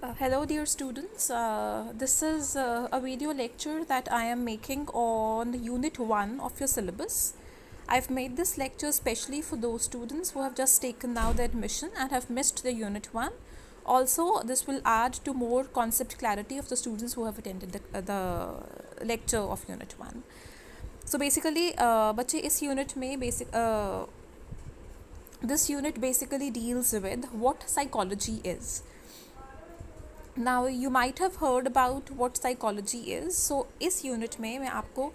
Hello dear students, this is a video lecture that I am making on Unit 1 of your syllabus. I've made this lecture specially for those students who have just taken now the admission and have missed the Unit 1. Also, this will add to more concept clarity of the students who have attended the lecture of Unit 1. So basically, बच्चे इस unit में this unit basically deals with what psychology is. Now you might have heard about what psychology is. So इस unit में मैं आपको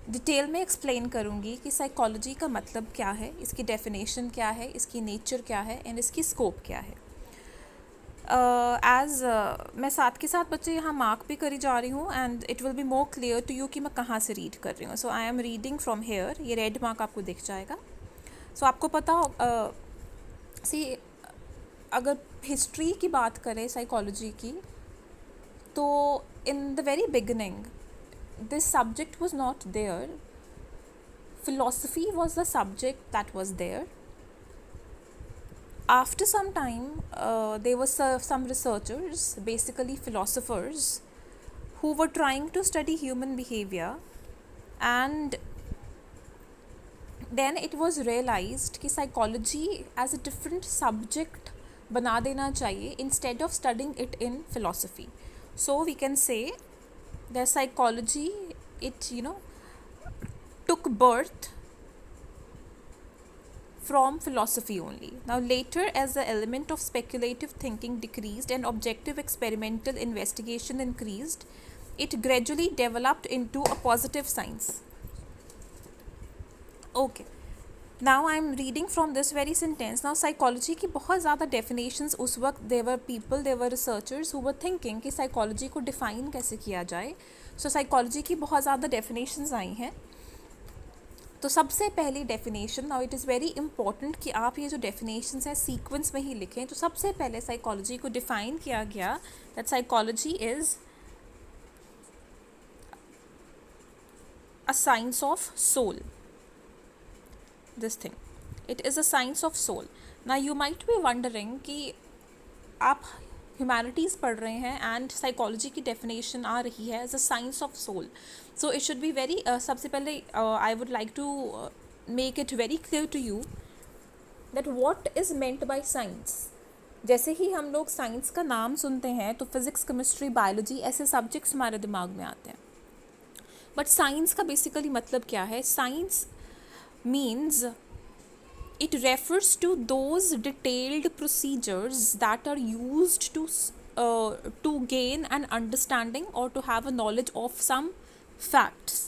detail में explain करूँगी कि साइकोलॉजी का मतलब क्या है, इसकी डेफिनेशन क्या है, इसकी नेचर क्या है एंड इसकी स्कोप क्या है. मैं साथ के साथ बच्चे यहाँ मार्क भी करी जा रही हूँ and it will be more clear to you कि मैं कहाँ से रीड कर रही हूँ. So I am reading from here. ये रेड मार्क आपको दिख जाएगा. सो आपको पता हो सी अगर हिस्ट्री की बात करें साइकोलॉजी की, तो in the very beginning this subject was not there. philosophy was the subject that was there. After some time, there were some researchers, basically philosophers, who were trying to study human behavior, and then it was realized कि psychology as a different subject बना देना चाहिए instead of studying it in philosophy. So we can say that psychology, it took birth from philosophy only. Now later, as the element of speculative thinking decreased and objective experimental investigation increased, it gradually developed into a positive science. Okay. Now I am reading from this very sentence. Now psychology की बहुत ज़्यादा definitions उस वक्त there were researchers who were thinking कि psychology को define कैसे किया जाए. So psychology की बहुत ज़्यादा definitions आई हैं. तो सबसे पहली definition, now it is very important कि आप ये जो डेफिनेशंस है सीक्वेंस में ही लिखें. तो सबसे पहले साइकोलॉजी को डिफाइन किया गया that psychology is a science of soul. This thing, it is a science of soul. ना यू माइट बी वंडरिंग कि आप ह्यूमैनिटीज़ पढ़ रहे हैं एंड साइकोलॉजी की डेफिनेशन आ रही है as a science of soul. So it should be very सबसे पहले I would like to make it very clear to you that what is meant by science. जैसे ही हम लोग साइंस का नाम सुनते हैं तो फिज़िक्स, केमिस्ट्री, बायोलॉजी ऐसे सब्जेक्ट्स हमारे दिमाग में आते हैं. बट साइंस का बेसिकली मतलब क्या है? Science means it refers to those detailed procedures that are used to gain an understanding or to have a knowledge of some facts.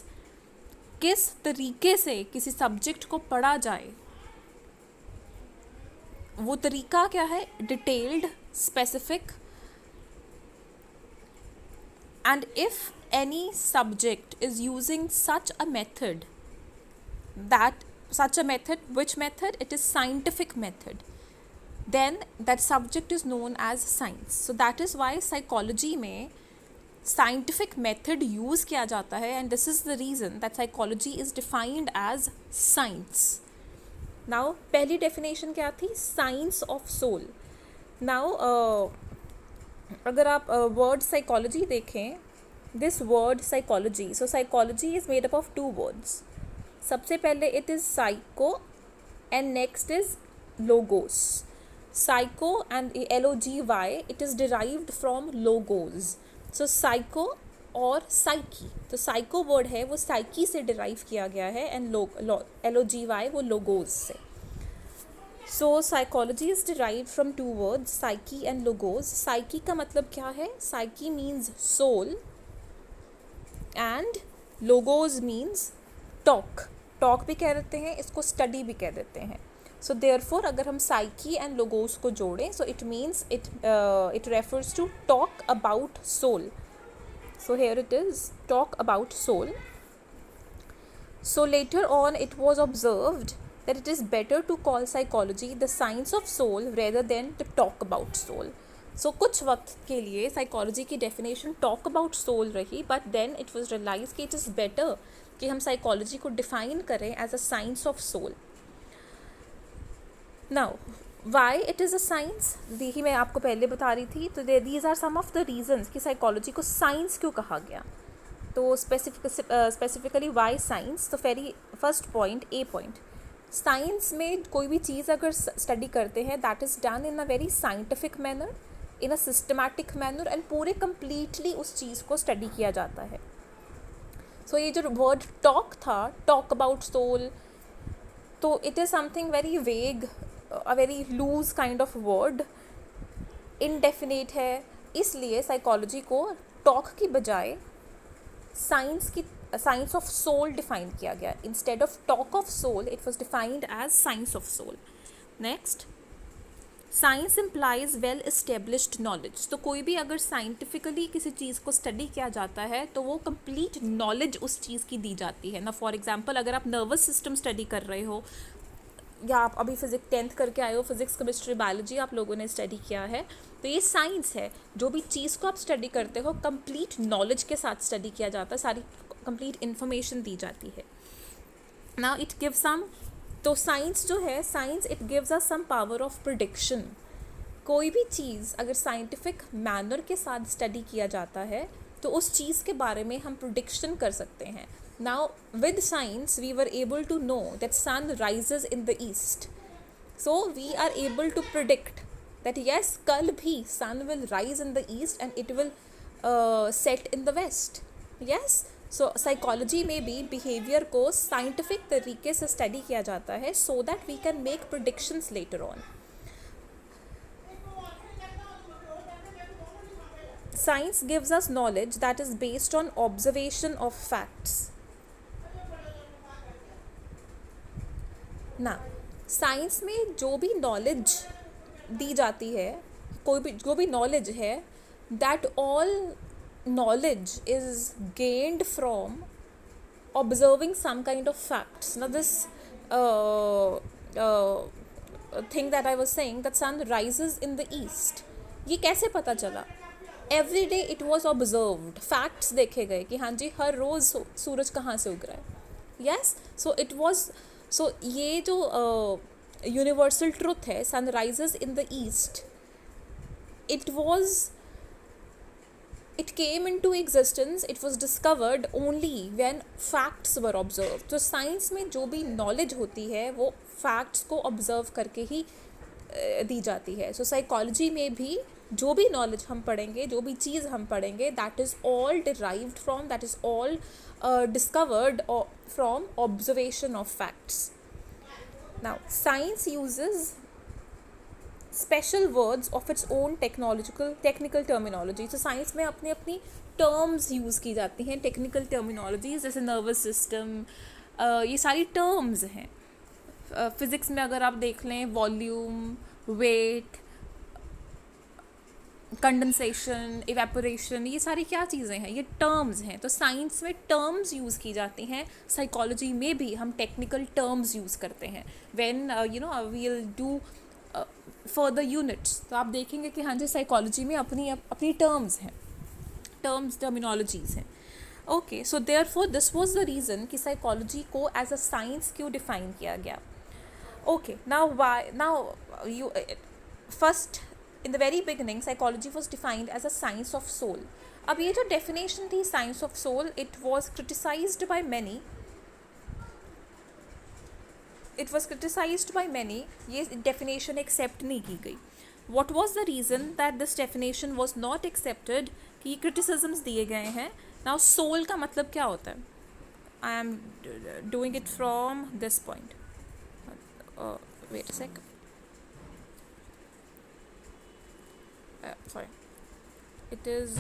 किस तरीके से किसी सब्जेक्ट को पढ़ा जाए, वो तरीका क्या है? Detailed, specific. and if any subject is using such a method, which method? It is scientific method. Then that subject is known as science. So that is why psychology में scientific method use किया जाता है, and this is the reason that psychology is defined as science. Now पहली definition क्या थी? Science of soul. Now अगर आप word psychology देखें, this word psychology, so psychology is made up of two words. सबसे पहले it is psycho and next is logos. Psycho and LOGY, it is derived from logos. So psycho और psyche, तो psycho word है वो psyche से derive किया गया है एंड LOGY वो लोगोज से. So psychology is derived from two words, psyche and logos. Psyche का मतलब क्या है? Psyche means soul and logos means talk भी कह देते हैं, इसको स्टडी भी कह देते हैं. सो देयरफॉर अगर हम साइकी एंड लोगोस को जोड़ें, so it means it refers to talk about soul. So here it is talk about soul. So later on it was observed that it is better to call psychology the science of soul rather than to talk about soul. So कुछ वक्त के लिए psychology की definition talk about soul रही, but then it was realise कि it is better कि हम psychology को डिफाइन करें as a science of soul. Now why it is a science, देखिए मैं आपको पहले बता रही थी, तो these are some of the reasons कि साइकोलॉजी को साइंस क्यों कहा गया. तो स्पेसिफिकली वाई साइंस. तो very first point, A point, science में कोई भी चीज़ अगर स्टडी करते हैं that is done in a very scientific manner, in a systematic manner, and पूरे कम्प्लीटली उस चीज़ को स्टडी किया जाता है. सो ये जो वर्ड टॉक था, टॉक अबाउट सोल, तो it is something very vague, a very loose kind of word, indefinite है. इसलिए साइकोलॉजी को टॉक की बजाय साइंस ऑफ सोल डिफाइन किया गया. Instead of talk of soul it was defined as science of soul. Next, science implies well established knowledge. तो कोई भी अगर साइंटिफिकली किसी चीज़ को स्टडी किया जाता है तो वो कंप्लीट नॉलेज उस चीज़ की दी जाती है ना. फॉर एग्जांपल, अगर आप नर्वस सिस्टम स्टडी कर रहे हो, या आप अभी फिजिक्स 10th करके आए हो, फिजिक्स केमिस्ट्री बायोलॉजी आप लोगों ने स्टडी किया है, तो ये साइंस है. जो भी चीज़ को आप स्टडी करते हो कंप्लीट नॉलेज के साथ स्टडी किया जाता है, सारी कंप्लीट इन्फॉर्मेशन दी जाती है. नाउ इट गिव सम, तो साइंस जो है, science it gives us some power of prediction. कोई भी चीज़ अगर साइंटिफिक मैनर के साथ स्टडी किया जाता है तो उस चीज़ के बारे में हम प्रिडिक्शन कर सकते हैं. Now, with science, we were able to know that sun rises in the east. So, we are able to predict that yes, कल भी sun will rise in the east and it will set in the west. Yes? So, psychology में भी behavior को scientific तरीके से study किया जाता है so that we can make predictions later on. Science gives us knowledge that is based on observation of facts. ना, science में जो भी नॉलेज दी जाती है, कोई भी जो भी नॉलेज है, that all knowledge is gained from observing some kind of facts. ना this thing that I was saying that sun rises in the east, ये कैसे पता चला? Every day it was observed, facts देखे गए कि हाँ जी हर रोज़ सूरज कहाँ से उग रहा है. Yes, so it was, so ये जो यूनिवर्सल ट्रुथ है, sun rises in the east, it came into existence, it was discovered only when facts were observed. तो साइंस में जो भी नॉलेज होती है वो फैक्ट्स को ऑब्जर्व करके ही दी जाती है. सो साइकोलॉजी में भी जो भी नॉलेज हम पढ़ेंगे, जो भी चीज़ हम पढ़ेंगे, that is all derived from, that is all discovered from observation of facts. Now, science uses special words of its own technical terminology. So, science में अपनी terms use की जाती हैं, technical terminologies, जैसे nervous system, ये सारी terms हैं. Physics में अगर आप देख लें, volume, weight, कंडेंसेशन, इवेपोरेशन, ये सारी क्या चीज़ें हैं? ये टर्म्स हैं. तो साइंस में टर्म्स यूज़ की जाती हैं, साइकोलॉजी में भी हम टेक्निकल टर्म्स यूज़ करते हैं. When we will do further units, तो आप देखेंगे कि हाँ जी साइकोलॉजी में अपनी टर्म्स हैं, टर्मिनोलॉजीज़ हैं. Okay, so therefore this was the reason कि साइकोलॉजी को एज अ साइंस क्यों डिफाइन किया गया. Okay, now you first, in the very beginning, psychology was defined as a science of soul. अब ये जो definition थी science of soul, it was criticized by many. ये definition accept नहीं की गई. What was the reason that this definition was not accepted? कि criticisms दिए गए हैं. Now soul का मतलब क्या होता है? I am doing it from this point. Wait a sec. Sorry, it is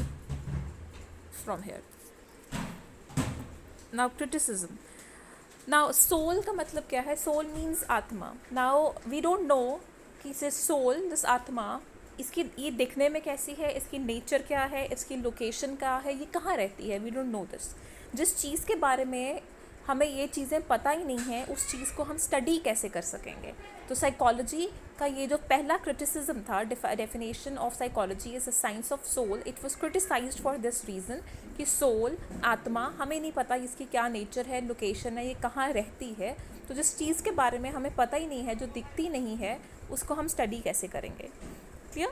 from here. Now criticism. Now soul का मतलब क्या है? Soul means आत्मा. Now we don't know कि this soul, this आत्मा, इसकी ये दिखने में कैसी है, इसकी नेचर क्या है, इसकी लोकेशन क्या है, ये कहाँ रहती है, वी डोंट नो दिस. जिस चीज़ के बारे में हमें ये चीज़ें पता ही नहीं है, उस चीज़ को हम स्टडी कैसे कर सकेंगे? तो साइकोलॉजी का ये जो पहला क्रिटिसिज्म था, definition of psychology is a science of soul, it was criticised for this reason कि सोल, आत्मा, हमें नहीं पता इसकी क्या नेचर है, लोकेशन है, ये कहाँ रहती है. तो जिस चीज़ के बारे में हमें पता ही नहीं है, जो दिखती नहीं है, उसको हम स्टडी कैसे करेंगे? क्लियर?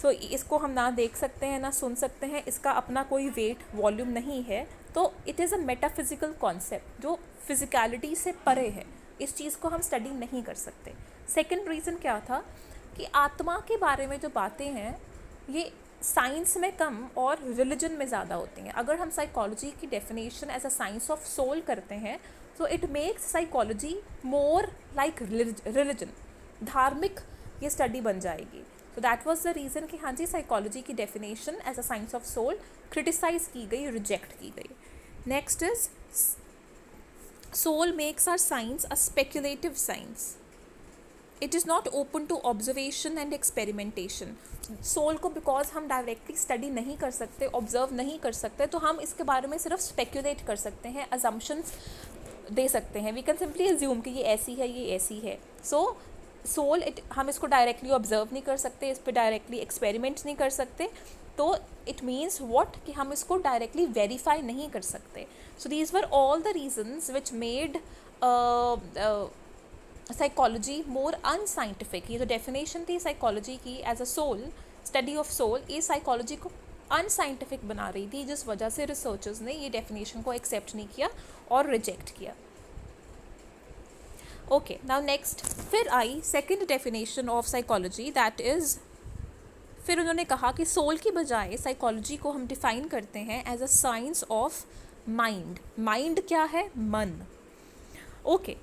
सो इसको हम ना देख सकते हैं ना सुन सकते हैं, इसका अपना कोई वेट वॉल्यूम नहीं है, तो it is a metaphysical concept जो फिजिकलिटी से परे है, इस चीज़ को हम स्टडी नहीं कर सकते। सेकेंड रीज़न क्या था कि आत्मा के बारे में जो बातें हैं ये साइंस में कम और रिलीजन में ज़्यादा होती हैं। अगर हम साइकोलॉजी की definition as a science of soul करते हैं तो it makes psychology more like religion, धार्मिक ये स्टडी बन जाएगी। So that was the reason कि हाँ जी साइकोलॉजी की definition as a science of soul criticise की गई, रिजेक्ट की गई। Next is soul makes our science a speculative science, it is not open to observation and experimentation. Soul को because हम डायरेक्टली स्टडी नहीं कर सकते, ऑब्जर्व नहीं कर सकते, तो हम इसके बारे में सिर्फ स्पेक्यूलेट कर सकते हैं, अजम्पशंस दे सकते हैं। वी कैन सिंपली एज्यूम कि ये ऐसी है, ये ऐसी है। सो सोल हम इसको डायरेक्टली ऑब्जर्व नहीं कर सकते, इस पर डायरेक्टली एक्सपेरिमेंट नहीं कर सकते, तो इट मीन्स वॉट कि हम इसको डायरेक्टली वेरीफाई नहीं कर सकते। So these were all the reasons which made psychology more unscientific. ये जो डेफिनेशन थी साइकोलॉजी की as a soul, study of soul, ये साइकोलॉजी को अनसाइंटिफिक बना रही थी, जिस वजह से रिसर्चर्स ने ये डेफिनेशन को एक्सेप्ट नहीं किया और रिजेक्ट किया। ओके, नाउ नेक्स्ट फिर आई second definition of psychology, that is फिर उन्होंने कहा कि सोल की बजाय साइकोलॉजी को हम डिफाइन करते हैं as a science of mind. Mind क्या है? मन। ओके,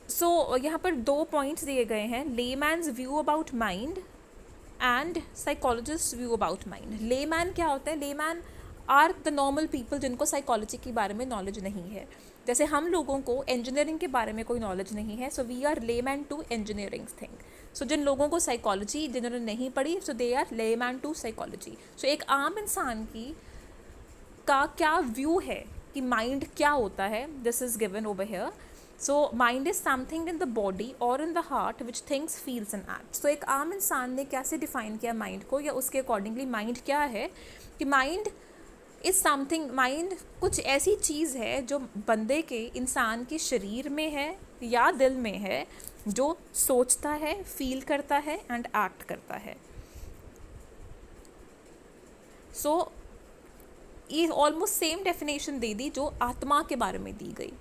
सो यहाँ पर 2 पॉइंट्स दिए गए हैं, layman's view about mind and psychologist view about mind. Layman क्या होता है? Layman are the normal people जिनको साइकोलॉजी के बारे में नॉलेज नहीं है। जैसे हम लोगों को इंजीनियरिंग के बारे में कोई नॉलेज नहीं है, so we are layman to engineering thing. So जिन लोगों को साइकोलॉजी जिन्होंने नहीं पढ़ी, so they are layman to psychology. So एक आम इंसान की का क्या व्यू है कि माइंड क्या होता है, this is given over here. So mind is something in the body or in the heart which thinks, feels and acts. So एक आम इंसान ने कैसे डिफाइन किया माइंड को, या उसके अकॉर्डिंगली माइंड क्या है कि माइंड इज़ समथिंग, माइंड कुछ ऐसी चीज़ है जो बंदे के, इंसान के शरीर में है या दिल में है, जो सोचता है, फील करता है एंड एक्ट करता है। सो ये ऑलमोस्ट सेम डेफिनेशन दे दी जो आत्मा के बारे में दी गई।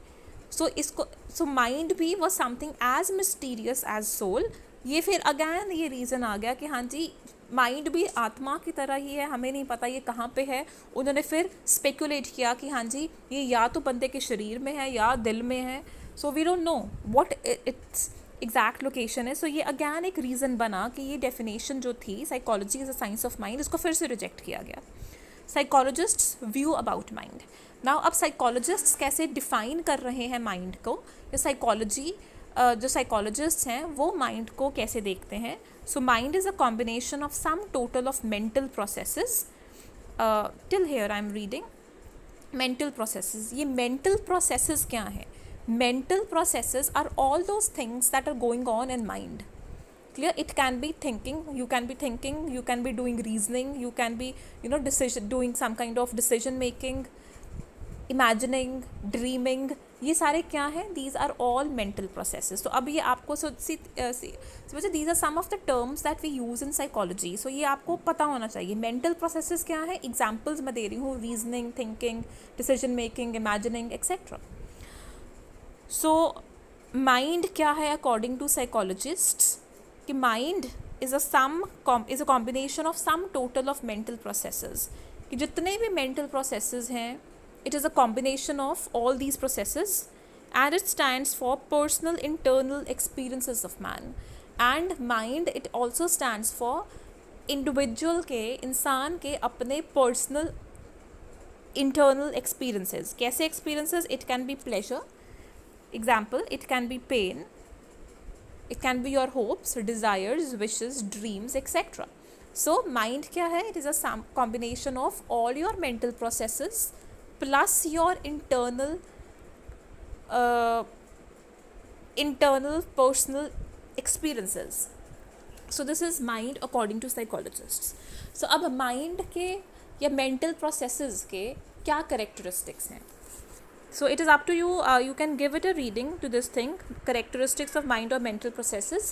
सो माइंड भी was something as mysterious as soul. ये फिर अगैन ये रीज़न आ गया कि हाँ जी माइंड भी आत्मा की तरह ही है, हमें नहीं पता ये कहाँ पे है। उन्होंने फिर स्पेकुलेट किया कि हाँ जी ये या तो बंदे के शरीर में है या दिल में है, so we don't know what its exact location है। सो ये अगैन एक रीज़न बना कि ये डेफिनेशन जो थी psychology is a science of mind, इसको फिर से रिजेक्ट किया गया। Psychologists view about mind. Now अब साइकोलॉजिस्ट्स कैसे डिफ़ाइन कर रहे हैं माइंड को, या साइकोलॉजी जो साइकोलॉजिस्ट्स हैं वो माइंड को कैसे देखते हैं। So mind is a combination of sum total of mental processes. Till here I am reading mental processes. ये मेंटल प्रोसेसेस क्या हैं? Mental processes are all those things that are going on in mind. Clear? It can be thinking, you can be thinking, you can be doing reasoning, you can be doing some kind of decision making, imagining, dreaming. ये सारे क्या हैं? These are all mental processes. तो अब ये आपको these are some of the terms that we use in psychology. So ये आपको पता होना चाहिए mental processes क्या है। Examples मैं दे रही हूँ, reasoning, thinking, decision making, imagining, etc. So mind क्या है according to psychologists? कि mind is a combination of sum total of mental processes. कि जितने भी मेंटल प्रोसेसेस हैं, it is a combination of all these processes and it stands for personal internal experiences of man. And mind it also stands for individual के, इंसान के अपने personal internal experiences. कैसे experiences? It can be pleasure, example it can be pain, it can be your hopes, desires, wishes, dreams, etc. So mind क्या है? It is a combination of all your mental processes plus your internal personal experiences. So this is mind according to psychologists. So अब mind के या mental processes के क्या characteristics हैं? So it is up to you, you can give it a reading to this thing, characteristics of mind or mental processes.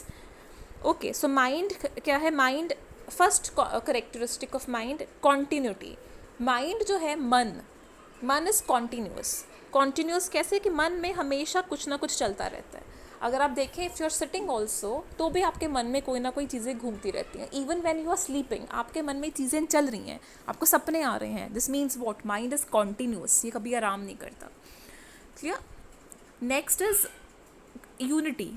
Okay, so mind क्या है? Mind, first characteristic of mind, continuity. Mind जो है, मन is continuous. Continuous कैसे? कि मन में हमेशा कुछ ना कुछ चलता रहता है. अगर आप देखें, if you are sitting also, तो भी आपके मन में कोई ना कोई चीज़ें घूमती रहती हैं. Even when you are sleeping, आपके मन में चीज़ें चल रही हैं, आपको सपने आ रहे हैं. This means what? Mind is continuous, ये कभी आराम नहीं करता. Clear? Next is unity.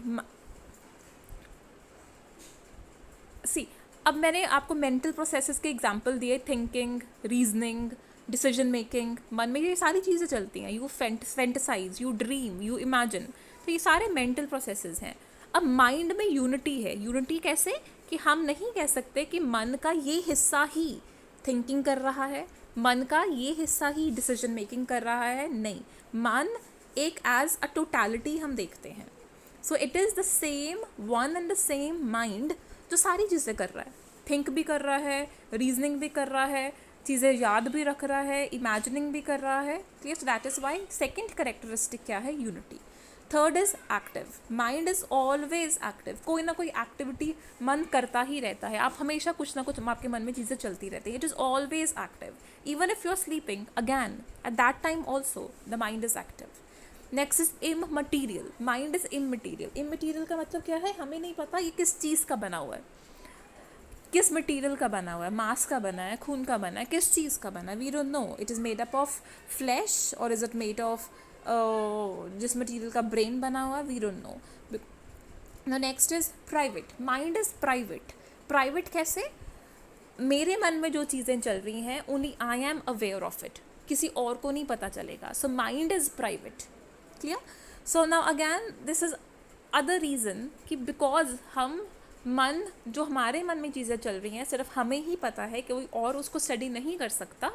See, अब मैंने आपको मेंटल प्रोसेसेस के एग्जांपल दिए, थिंकिंग, रीजनिंग, डिसीजन मेकिंग. मन में ये सारी चीज़ें चलती हैं. You fantasise, you dream, you imagine. तो ये सारे मेंटल प्रोसेसेस हैं. अब माइंड में यूनिटी है. यूनिटी कैसे? कि हम नहीं कह सकते कि मन का ये हिस्सा ही थिंकिंग कर रहा है, मन का ये हिस्सा ही डिसीजन मेकिंग कर रहा है. नहीं, मन एक एज अ टोटलिटी हम देखते हैं. So it is the same one and the same mind जो सारी चीज़ें कर रहा है. थिंक भी कर रहा है, रीजनिंग भी कर रहा है, चीज़ें याद भी रख रहा है, इमेजिनिंग भी कर रहा है. Yes, that is why second characteristic क्या है? Unity. Third is active. Mind is always active. कोई ना कोई एक्टिविटी मन करता ही रहता है. आप हमेशा कुछ ना कुछ आपके मन में चीज़ें चलती रहती है. It is always active. Even if you are sleeping, again at that time also the mind is active. Next is immaterial. Mind is immaterial. Immaterial का मतलब क्या है? हमें नहीं पता ये किस चीज़ का बना हुआ है, किस मटेरियल का बना हुआ है. मांस का बना है, खून का बना है, किस चीज़ का बना है? We don't know. It is made up of flesh और इज़ इट मेड ऑफ जिस मटेरियल का ब्रेन बना हुआ है? We don't know. The next is private. Mind is private. Private कैसे? मेरे मन में जो चीज़ें चल रही हैं only I am aware of it, किसी और को नहीं पता चलेगा. So mind is private. Clear? So now again this is other reason कि बिकॉज हम मन, जो हमारे मन में चीज़ें चल रही हैं सिर्फ हमें ही पता है, कि कोई और उसको स्टडी नहीं कर सकता,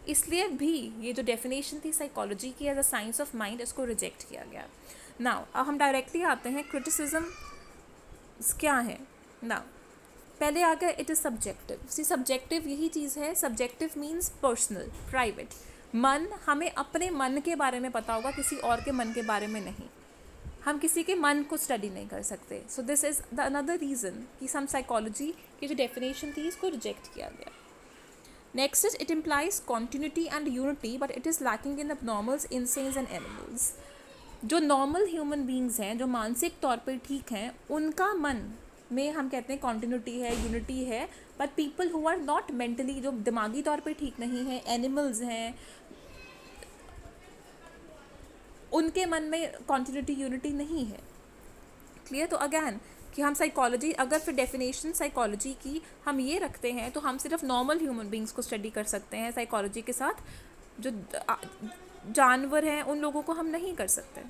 इसलिए भी ये जो डेफिनेशन थी साइकोलॉजी की as a science of mind, इसको रिजेक्ट किया गया. नाउ अब हम डायरेक्टली आते हैं क्रिटिसिज्म क्या है. नाउ पहले आ गया it is subjective. See, subjective यही चीज़ है. Subjective means personal, private. मन, हमें अपने मन के बारे में पता होगा, किसी और के मन के बारे में नहीं. हम किसी के मन को स्टडी नहीं कर सकते. So this is the another reason कि सम साइकोलॉजी की जो डेफिनेशन थी इसको रिजेक्ट किया गया. Next is it implies continuity and unity but it is lacking in abnormals, insane and animals. जो नॉर्मल ह्यूमन बींग्स हैं, जो मानसिक तौर पर ठीक हैं, उनका मन में हम कहते हैं कॉन्टिन्यूटी है, यूनिटी है. But people who are not mentally, जो दिमागी तौर पे ठीक नहीं है, एनिमल्स हैं, उनके मन में कॉन्टिन्यूटी, यूनिटी नहीं है. क्लियर? तो अगैन कि हम साइकोलॉजी, अगर फिर डेफिनेशन साइकोलॉजी की हम ये रखते हैं तो हम सिर्फ नॉर्मल ह्यूमन बींग्स को स्टडी कर सकते हैं साइकोलॉजी के साथ. जो जानवर हैं उन लोगों को हम नहीं कर सकते.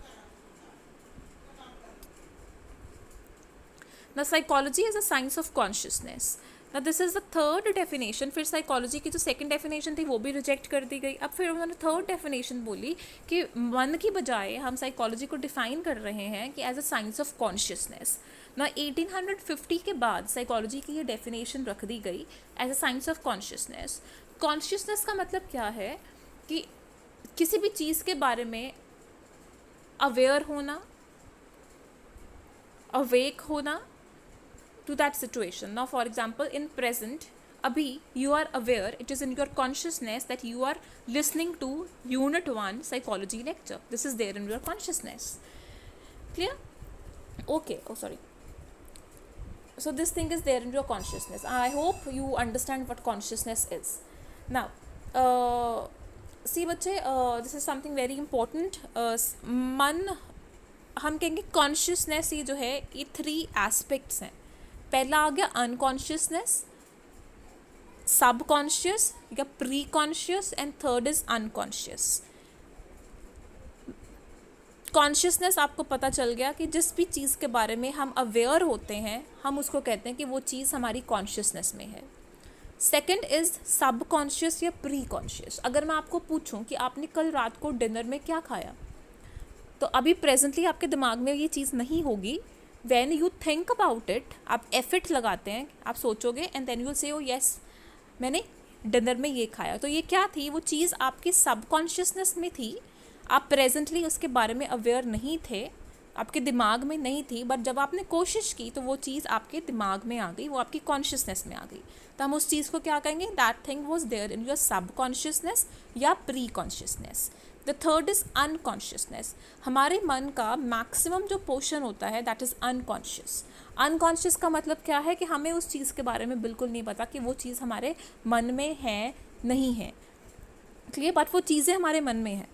Now psychology is a science of consciousness. Now this is the third definition. फिर साइकोलॉजी की जो सेकंड डेफिनेशन थी वो भी रिजेक्ट कर दी गई. अब फिर उन्होंने थर्ड डेफिनेशन बोली कि मन की बजाय हम साइकोलॉजी को डिफाइन कर रहे हैं कि as a science of consciousness. ना 1850 के बाद साइकोलॉजी की ये डेफिनेशन रख दी गई as a science of consciousness. Consciousness का मतलब क्या है? कि किसी भी चीज़ के बारे में अवेयर होना, अवेक होना to that situation. Now for example, in present, abhi you are aware, it is in your consciousness that you are listening to unit 1 psychology lecture. This is there in your consciousness. Clear? Okay, oh sorry. So this thing is there in your consciousness. I hope you understand what consciousness is. Now see बच्चे, this is something very important. मन, हम कहेंगे consciousness, ये जो है ये 3 aspects हैं. पहला आ गया अनकॉन्शियसनेस, सब कॉन्शियस या pre conscious, and third is unconscious. Consciousness आपको पता चल गया कि जिस भी चीज़ के बारे में हम अवेयर होते हैं हम उसको कहते हैं कि वो चीज़ हमारी कॉन्शियसनेस में है. सेकंड इज़ सब कॉन्शियस या प्री कॉन्शियस. अगर मैं आपको पूछूं कि आपने कल रात को डिनर में क्या खाया, तो अभी प्रेजेंटली आपके दिमाग में ये चीज़ नहीं होगी. When you think about it, आप एफर्ट लगाते हैं, आप सोचोगे and then you will say O yes मैंने डिनर में ये खाया. तो ये क्या थी? वो चीज़ आपकी सबकॉन्शियसनेस में थी, आप प्रेजेंटली उसके बारे में अवेयर नहीं थे, आपके दिमाग में नहीं थी, बट जब आपने कोशिश की तो वो चीज़ आपके दिमाग में आ गई, वो आपकी कॉन्शियसनेस में आ गई, तो हम उस चीज़ को क्या कहेंगे, that thing was there in your subconsciousness या preconsciousness. The third is unconsciousness. हमारे मन का मैक्सिमम जो पोर्शन होता है दैट इज़ अनकॉन्शियस। अनकॉन्शियस का मतलब क्या है कि हमें उस चीज़ के बारे में बिल्कुल नहीं पता कि वो चीज़ हमारे मन में है नहीं है, क्लियर, बट वो चीज़ें हमारे मन में है,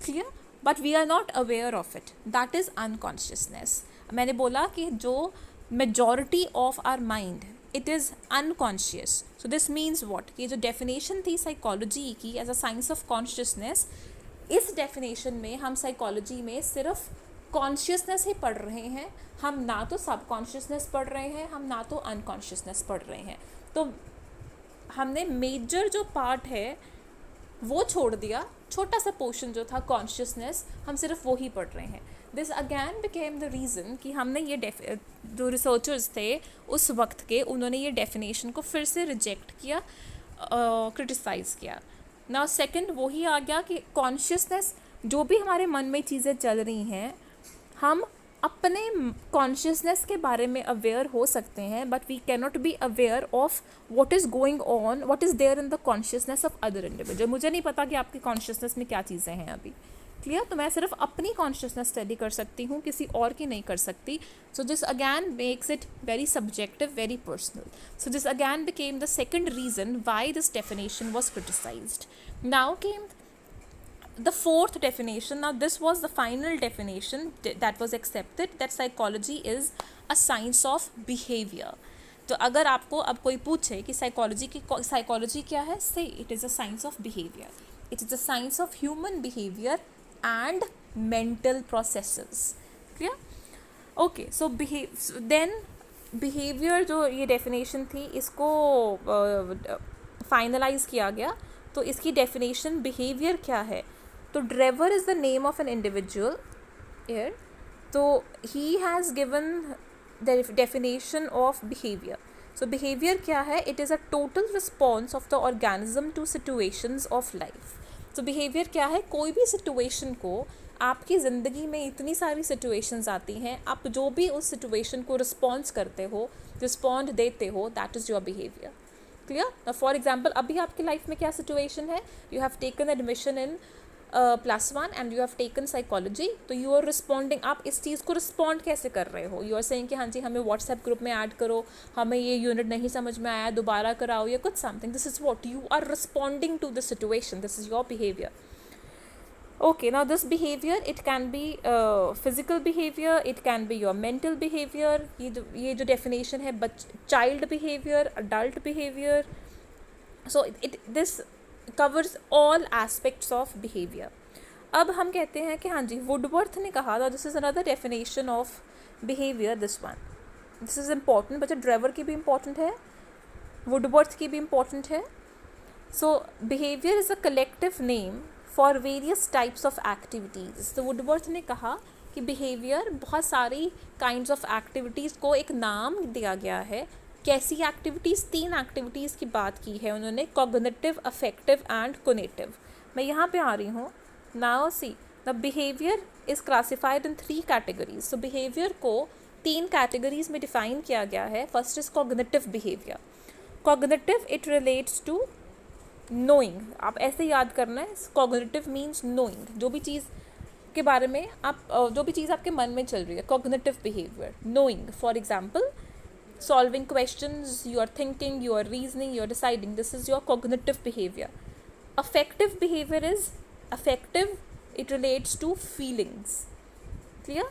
clear, but we are not aware of it, that is unconsciousness. मैंने बोला कि जो majority of our mind it is unconscious, so this means what, कि जो डेफिनेशन थी साइकोलॉजी की as a science of consciousness, इस डेफिनेशन में हम साइकोलॉजी में सिर्फ कॉन्शियसनेस ही पढ़ रहे हैं, हम ना तो सब कॉन्शियसनेस पढ़ रहे हैं, हम ना तो अनकॉन्शियसनेस पढ़ रहे हैं। तो हमने मेजर जो पार्ट है वो छोड़ दिया, छोटा सा पोर्शन जो था कॉन्शियसनेस, हम सिर्फ वो ही पढ़ रहे हैं। This again became the reason कि हमने ये जो रिसर्चर्स थे उस वक्त के, उन्होंने ये डेफिनेशन को फिर से रिजेक्ट किया, क्रिटिसाइज़ किया। ना सेकंड वही आ गया कि कॉन्शियसनेस, जो भी हमारे मन में चीज़ें चल रही हैं, हम अपने कॉन्शियसनेस के बारे में अवेयर हो सकते हैं, but we can not be aware of what is going on, what is there in the consciousness of other individual. मुझे नहीं पता कि आपकी कॉन्शियसनेस में क्या चीज़ें हैं अभी, क्लियर, तो मैं सिर्फ अपनी कॉन्शियसनेस स्टडी कर सकती हूँ, किसी और की नहीं कर सकती। So this again makes it very subjective, very personal. So this again became the second reason why this definition was criticised. Now came the fourth definition. Now this was the final definition that was accepted, that psychology is a science of behavior. तो अगर आपको अब कोई पूछे कि psychology क्या है, say it is a science of behaviour, it is a science of human behaviour and mental processes, clear, okay. So then behaviour जो ये डेफिनेशन थी, इसको फाइनलाइज किया गया। तो इसकी डेफिनेशन बिहेवियर क्या है, तो Drever is the name of an individual here, तो he has given the definition of behavior. So behavior क्या है, it is a total response of the organism to situations of life. So behavior क्या है, कोई भी situation को, आपकी ज़िंदगी में इतनी सारी situations आती हैं, आप जो भी उस situation को response करते हो, respond देते हो, that is your behavior. Clear? Now for example, अभी आपकी life में क्या situation है, you have taken admission in +1 and you have taken psychology, तो यू आर रिस्पॉन्डिंग, आप इस चीज़ को रिस्पॉन्ड कैसे कर रहे हो, यू आर सेइंग कि हाँ जी हमें व्हाट्सएप ग्रुप में ऐड करो, हमें ये यूनिट नहीं समझ में आया, दोबारा कराओ, या कुछ something, this is what you are responding to the situation, this is your behaviour. Okay, now this behavior, it can be physical behavior, it can be your mental behavior. ये जो definition है, child behavior, adult behavior, so this covers all aspects of behavior. अब हम कहते हैं कि हाँ जी, Woodworth ने कहा था, this is another definition of behaviour, this one, this is important, बच्चा ड्रेवर की भी इम्पॉर्टेंट है, वुडवर्थ की भी इम्पॉर्टेंट है। So behaviour is a collective name for various types of activities. तो वुडवर्थ ने कहा कि बिहेवियर, बहुत सारी काइंड्स ऑफ एक्टिविटीज़ को एक नाम दिया गया है। कैसी एक्टिविटीज़, 3 एक्टिविटीज़ की बात की है उन्होंने, कॉग्निटिव, अफेक्टिव एंड कोनेटिव। मैं यहाँ पे आ रही हूँ। Now see, the behaviour is classified in 3 categories. So behaviour को 3 कैटेगरीज में डिफाइन किया गया है। First is cognitive behaviour. Cognitive, it relates to knowing, आप ऐसे याद करना है, कॉग्निटिव मीन्स नोइंग, जो भी चीज़ के बारे में आप, जो भी चीज़ आपके मन में चल रही है, cognitive behaviour, knowing, for example solving questions, you are thinking, you are reasoning, you are deciding, this is your cognitive behavior. Affective behavior is affective, it relates to feelings, clear?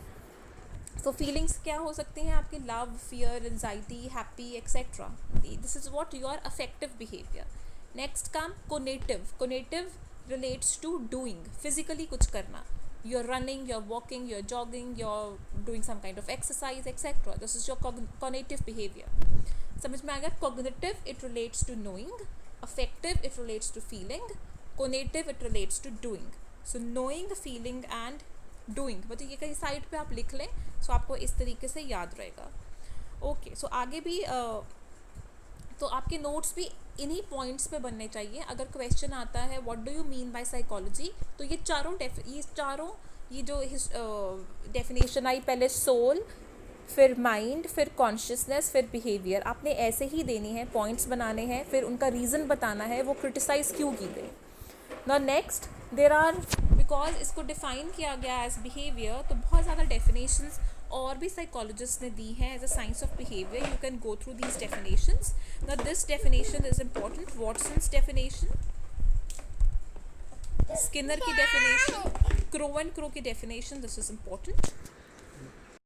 So feelings क्या हो सकती हैं आपके, love, fear, anxiety, happy, etc. This is what your affective behavior. Next come conative. Conative relates to doing, physically कुछ करना, you're running, you're walking, you're jogging, you're doing some kind of exercise, etc. This is your conative behavior. समझ में आ गया? Cognitive, it relates to knowing. Affective, it relates to feeling. Conative, it relates to doing. So knowing, feeling and doing, मतलब ये कहीं side पे आप लिख लें, so आपको इस तरीके से याद रहेगा। ओके, सो आगे भी तो आपके नोट्स भी इन्हीं पॉइंट्स पे बनने चाहिए। अगर क्वेश्चन आता है what do you mean by psychology, तो ये चारों ये जो डेफिनेशन आई, पहले सोल, फिर माइंड, फिर कॉन्शियसनेस, फिर बिहेवियर, आपने ऐसे ही देनी है, पॉइंट्स बनाने हैं, फिर उनका रीज़न बताना है वो क्रिटिसाइज़ क्यों की गई. Now next there are, because इसको डिफाइन किया गया एज बिहेवियर, तो बहुत ज़्यादा डेफिनेशंस और भी साइकोलॉजिस्ट ने दी हैं as a science of behaviour. You can go through these definitions. Now this definition is important, Watson's definition, Skinner की डेफिनेशन, क्रो एंड क्रो की डेफिनेशन, दिस इज इम्पॉर्टेंट.